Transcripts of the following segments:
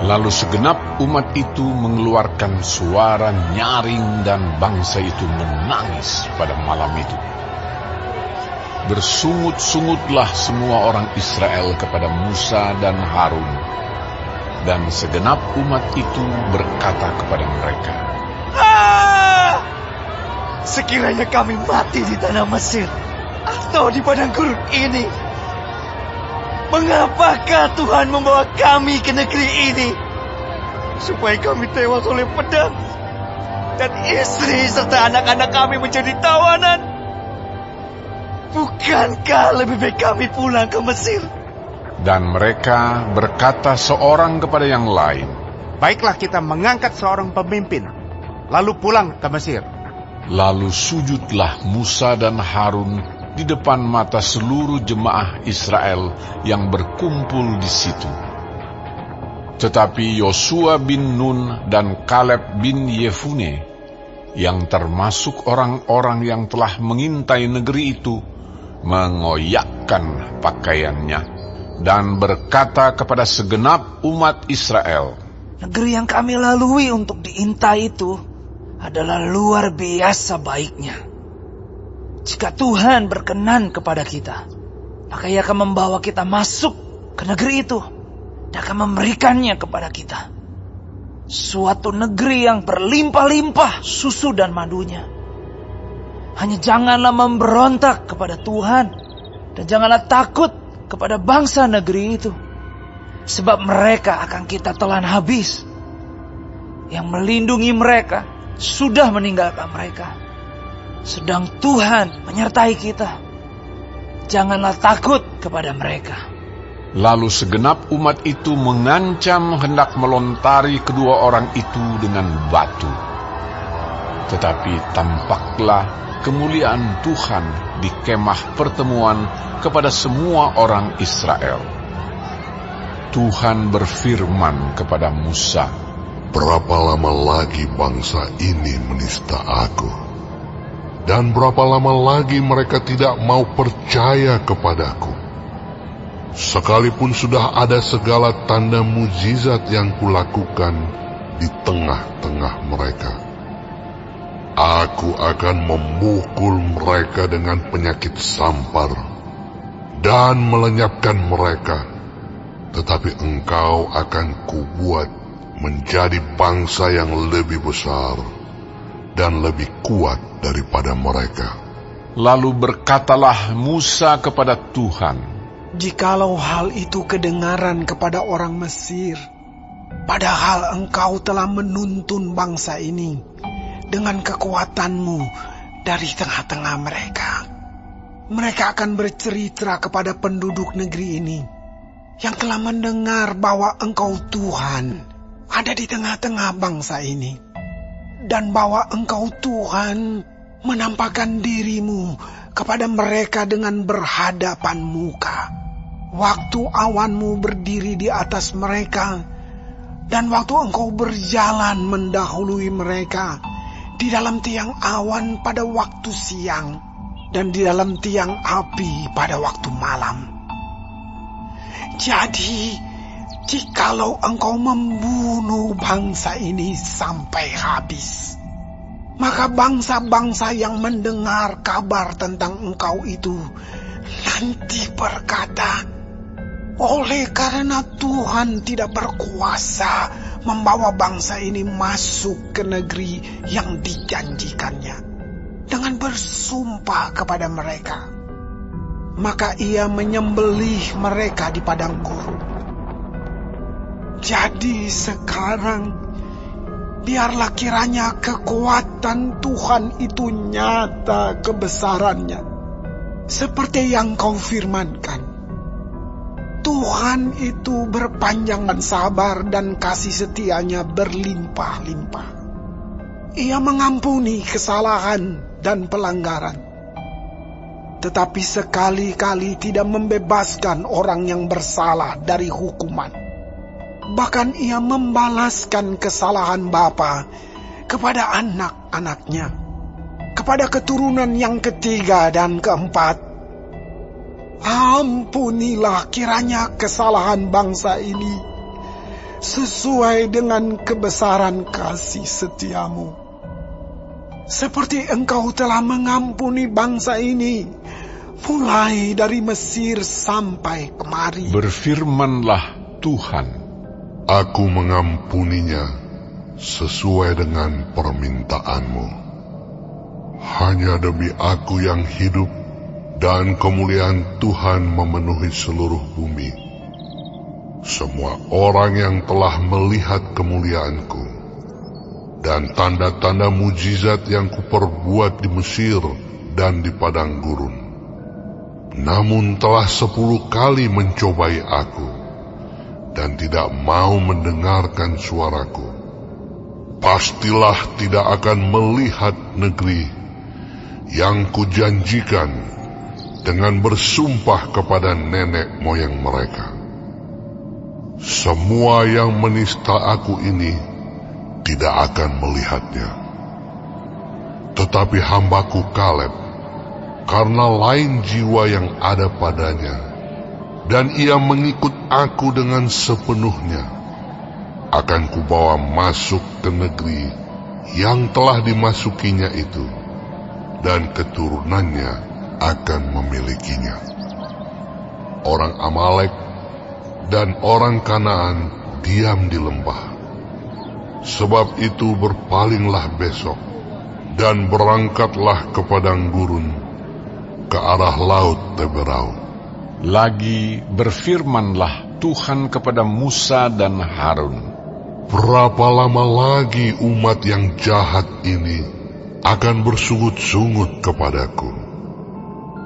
Lalu segenap umat itu mengeluarkan suara nyaring dan bangsa itu menangis pada malam itu. Bersungut-sungutlah semua orang Israel kepada Musa dan Harun, dan segenap umat itu berkata kepada mereka, Sekiranya kami mati di tanah Mesir atau di padang gurun ini, mengapakah Tuhan membawa kami ke negeri ini? Supaya kami tewas oleh pedang, dan istri serta anak-anak kami menjadi tawanan. Bukankah lebih baik kami pulang ke Mesir? Dan mereka berkata seorang kepada yang lain, Baiklah, kita mengangkat seorang pemimpin, lalu pulang ke Mesir. Lalu sujudlah Musa dan Harun di depan mata seluruh jemaah Israel yang berkumpul di situ. Tetapi Yosua bin Nun dan Kaleb bin Yefune, yang termasuk orang-orang yang telah mengintai negeri itu, mengoyakkan pakaiannya dan berkata kepada segenap umat Israel, Negeri yang kami lalui untuk diintai itu adalah luar biasa baiknya. Jika Tuhan berkenan kepada kita, maka Ia akan membawa kita masuk ke negeri itu dan akan memberikannya kepada kita. Suatu negeri yang berlimpah-limpah susu dan madunya. Hanya janganlah memberontak kepada Tuhan, dan janganlah takut kepada bangsa negeri itu, sebab mereka akan kita telan habis. Yang melindungi mereka sudah meninggalkan mereka, sedang Tuhan menyertai kita. Janganlah takut kepada mereka. Lalu segenap umat itu mengancam hendak melontari kedua orang itu dengan batu. Tetapi tampaklah kemuliaan Tuhan di kemah pertemuan kepada semua orang Israel. Tuhan berfirman kepada Musa, Berapa lama lagi bangsa ini menista aku? Dan berapa lama lagi mereka tidak mau percaya kepadaku? Sekalipun sudah ada segala tanda mujizat yang kulakukan di tengah-tengah mereka, aku akan memukul mereka dengan penyakit sampar dan melenyapkan mereka. Tetapi engkau akan kubuat menjadi bangsa yang lebih besar dan lebih kuat daripada mereka. Lalu berkatalah Musa kepada Tuhan, Jikalau hal itu kedengaran kepada orang Mesir, padahal engkau telah menuntun bangsa ini dengan kekuatanmu dari tengah-tengah mereka, mereka akan bercerita kepada penduduk negeri ini yang telah mendengar bahwa engkau Tuhan ada di tengah-tengah bangsa ini, dan bahwa engkau Tuhan menampakkan dirimu kepada mereka dengan berhadapan muka, waktu awanmu berdiri di atas mereka, dan waktu engkau berjalan mendahului mereka di dalam tiang awan pada waktu siang, dan di dalam tiang api pada waktu malam. Jadi, jikalau engkau membunuh bangsa ini sampai habis, maka bangsa-bangsa yang mendengar kabar tentang engkau itu nanti berkata, oleh karena Tuhan tidak berkuasa membawa bangsa ini masuk ke negeri yang dijanjikannya dengan bersumpah kepada mereka, maka Ia menyembelih mereka di padang gurun. Jadi sekarang, biarlah kiranya kekuatan Tuhan itu nyata kebesarannya, seperti yang kau firmankan. Tuhan itu berpanjangan sabar dan kasih setianya berlimpah-limpah. Ia mengampuni kesalahan dan pelanggaran, tetapi sekali-kali tidak membebaskan orang yang bersalah dari hukuman. Bahkan Ia membalaskan kesalahan bapa kepada anak-anaknya, kepada keturunan yang ketiga dan keempat. Ampunilah kiranya kesalahan bangsa ini sesuai dengan kebesaran kasih setiamu. Seperti Engkau telah mengampuni bangsa ini, mulai dari Mesir sampai kemari. Berfirmanlah Tuhan, Aku mengampuninya sesuai dengan permintaanmu. Hanya demi aku yang hidup dan kemuliaan Tuhan memenuhi seluruh bumi. Semua orang yang telah melihat kemuliaanku dan tanda-tanda mujizat yang kuperbuat di Mesir dan di padang gurun, namun telah 10 kali mencobai aku dan tidak mau mendengarkan suaraku, pastilah tidak akan melihat negeri yang kujanjikan dengan bersumpah kepada nenek moyang mereka. Semua yang menista aku ini tidak akan melihatnya. Tetapi hambaku Kaleb, karena lain jiwa yang ada padanya, dan ia mengikut aku dengan sepenuhnya, akan kubawa masuk ke negeri yang telah dimasukinya itu, dan keturunannya akan memilikinya. Orang Amalek dan orang Kanaan diam di lembah. Sebab itu berpalinglah besok, dan berangkatlah ke padang gurun, ke arah laut Teberau. lagi berfirmanlah Tuhan kepada Musa dan Harun, Berapa lama lagi umat yang jahat ini akan bersungut-sungut kepadaku?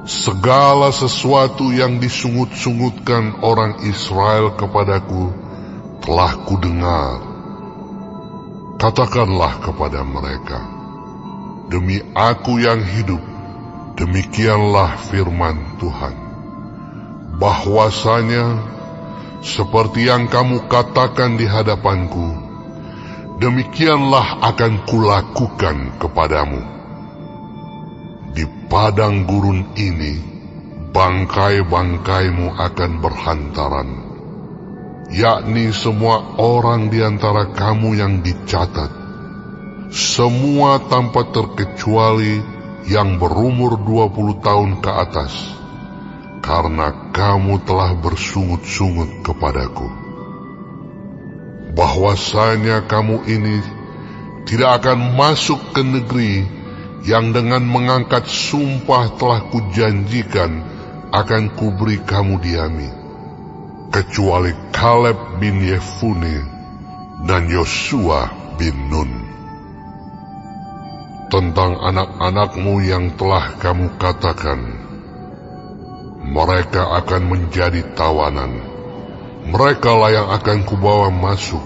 Segala sesuatu yang disungut-sungutkan orang Israel kepadaku telah kudengar. Katakanlah kepada mereka, demi aku yang hidup, demikianlah firman Tuhan, bahwasanya seperti yang kamu katakan di hadapanku, demikianlah akan kulakukan kepadamu. Di padang gurun ini, bangkai-bangkaimu akan berhantaran, yakni semua orang di antara kamu yang dicatat, semua tanpa terkecuali yang berumur 20 tahun ke atas, karena kamu telah bersungut-sungut kepadaku. Bahwasanya kamu ini tidak akan masuk ke negeri yang dengan mengangkat sumpah telah kujanjikan akan kuberi kamu diami, kecuali Kaleb bin Yefune dan Yosua bin Nun. Tentang anak-anakmu yang telah kamu katakan, mereka akan menjadi tawanan, merekalah yang akan kubawa masuk,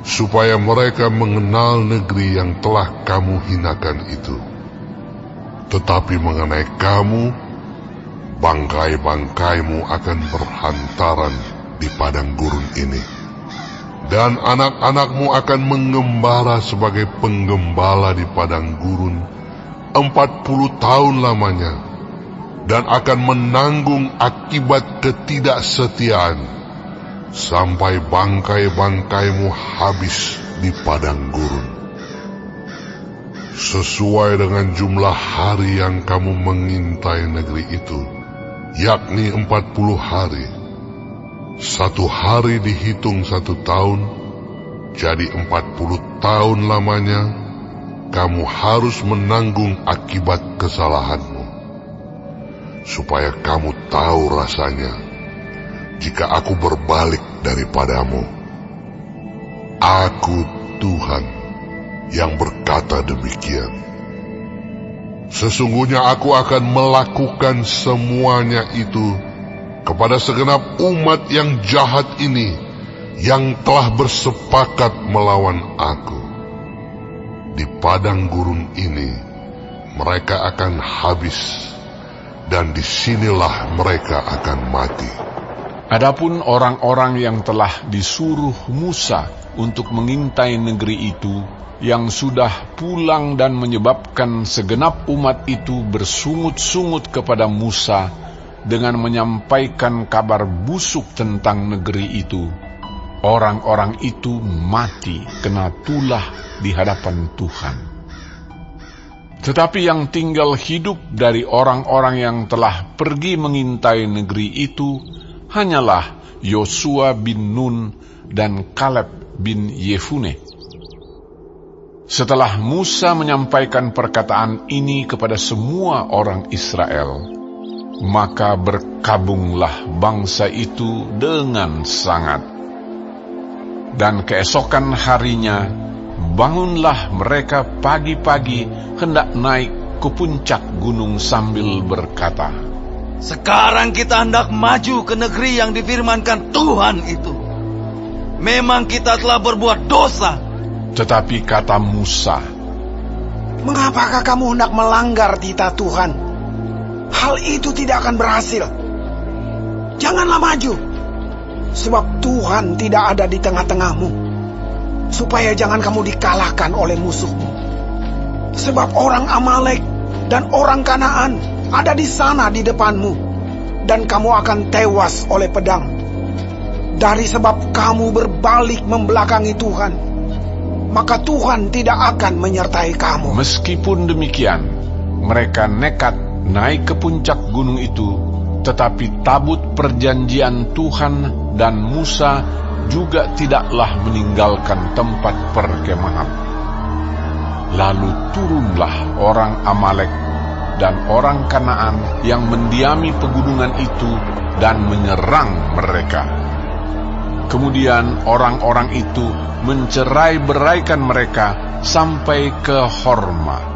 supaya mereka mengenal negeri yang telah kamu hinakan itu. Tetapi mengenai kamu, bangkai-bangkaimu akan berhantaran di padang gurun ini, dan anak-anakmu akan mengembara sebagai penggembala di padang gurun 40 tahun lamanya, dan akan menanggung akibat ketidaksetiaan sampai bangkai-bangkaimu habis di padang gurun. Sesuai dengan jumlah hari yang kamu mengintai negeri itu, yakni 40 hari. 1 hari dihitung 1 tahun, jadi 40 tahun lamanya kamu harus menanggung akibat kesalahanmu, supaya kamu tahu rasanya jika aku berbalik daripadamu. Aku Tuhan yang berkata demikian. Sesungguhnya aku akan melakukan semuanya itu kepada segenap umat yang jahat ini, yang telah bersepakat melawan aku. Di padang gurun ini mereka akan habis, dan disinilah mereka akan mati. Adapun orang-orang yang telah disuruh Musa untuk mengintai negeri itu, yang sudah pulang dan menyebabkan segenap umat itu bersungut-sungut kepada Musa dengan menyampaikan kabar busuk tentang negeri itu, orang-orang itu mati kena tulah di hadapan Tuhan. Tetapi yang tinggal hidup dari orang-orang yang telah pergi mengintai negeri itu hanyalah Yosua bin Nun dan Kaleb bin Yefune. Setelah Musa menyampaikan perkataan ini kepada semua orang Israel, maka berkabunglah bangsa itu dengan sangat. Dan keesokan harinya, bangunlah mereka pagi-pagi hendak naik ke puncak gunung sambil berkata, Sekarang kita hendak maju ke negeri yang difirmankan Tuhan itu. Memang kita telah berbuat dosa. Tetapi kata Musa, Mengapakah kamu hendak melanggar titah Tuhan? Hal itu tidak akan berhasil. Janganlah maju, sebab Tuhan tidak ada di tengah-tengahmu, supaya jangan kamu dikalahkan oleh musuhmu. Sebab orang Amalek dan orang Kanaan ada di sana di depanmu, dan kamu akan tewas oleh pedang. Dari sebab kamu berbalik membelakangi Tuhan, maka Tuhan tidak akan menyertai kamu. Meskipun demikian, mereka nekat naik ke puncak gunung itu, tetapi tabut perjanjian Tuhan dan Musa juga tidaklah meninggalkan tempat perkemahan. Lalu turunlah orang Amalek dan orang Kanaan yang mendiami pegunungan itu dan menyerang mereka. Kemudian orang-orang itu mencerai-beraikan mereka sampai ke Horma.